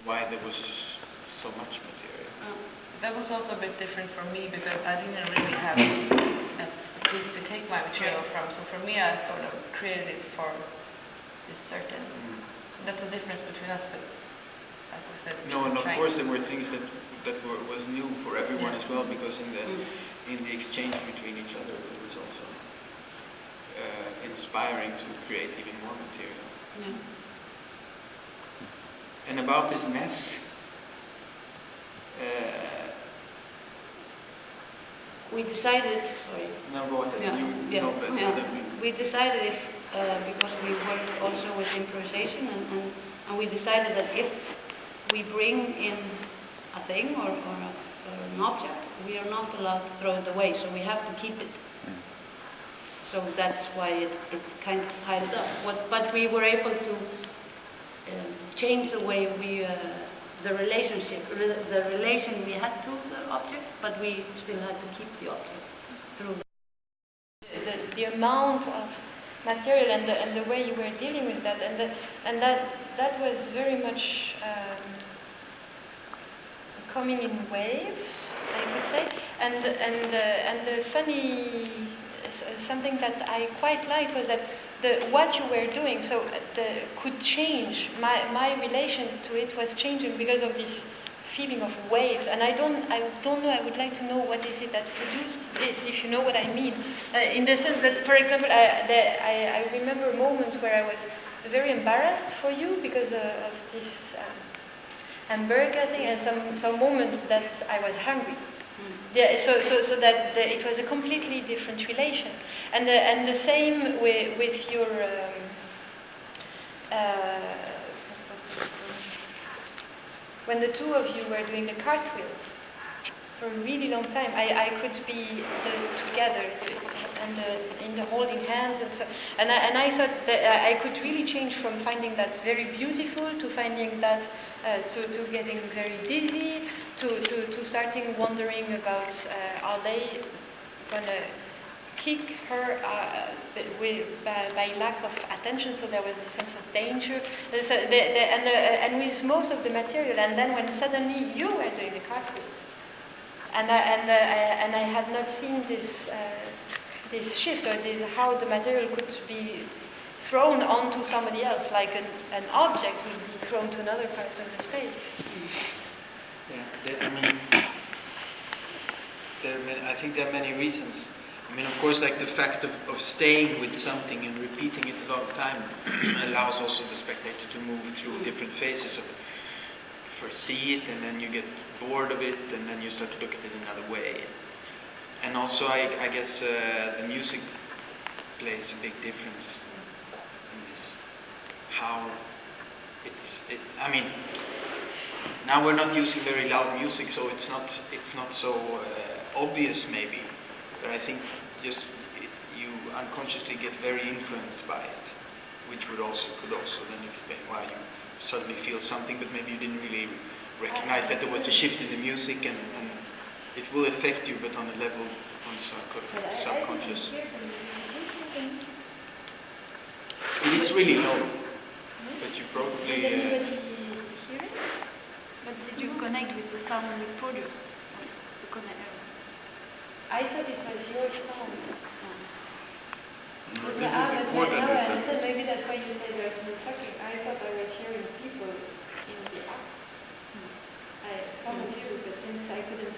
why there was so much material. That was also a bit different for me because I didn't really have a place to take my material from. So for me, I sort of created it for this certain. That's the difference between us. But as I said, no, and of course there were things that was new for everyone as well, because in the exchange between each other, it was also inspiring to create even more material. And about this mess, we decided. Sorry. No, go ahead. You know better than me. We decided if because we work also with improvisation, and we decided that if we bring in a thing or an object, we are not allowed to throw it away, so we have to keep it. So that's why it kind of piled up. But we were able to change the way we, the relation we had to the object, but we still had to keep the object through. The amount of material and the way you were dealing with that, and that was very much coming in waves, I could say, and the funny something that I quite liked was that what you were doing could change. My relation to it was changing because of this feeling of waves, and I don't know. I would like to know what is it that produced this, if you know what I mean. In the sense that, for example, I remember moments where I was very embarrassed for you because of this hamburger thing, and some moments that I was hungry. Yeah, so that it was a completely different relation, and the same with your when the two of you were doing the cartwheels for a really long time. I could be together and in the holding hands and I thought that I could really change from finding that very beautiful to finding that to getting very dizzy to starting wondering about are they gonna kick her by lack of attention, so there was a sense of danger. And with most of the material, and then when suddenly you were doing the cartwheel, and I had not seen this shift, or how the material could be thrown onto somebody else, like an object would be thrown to another part of the space. Yeah, I think there are many reasons. I mean, of course, like the fact of staying with something and repeating it a long time allows also the spectator to move through different phases of first see it, and then you get bored of it, and then you start to look at it another way. And also, I guess the music plays a big difference in this. How I mean, now we're not using very loud music, so it's not so obvious maybe. But I think just you unconsciously get very influenced by it, which could also then explain why you suddenly feel something, but maybe you didn't really recognize that there was a shift in the music, and it will affect you, but on a level on subconscious. It is really low, but you probably. Did anybody hear it? But did you connect with the sound recorder? I thought it was your sound. No, Now I understand. Maybe that's why you said there's no talking. I thought I was hearing people in the app. Some of you, but since I couldn't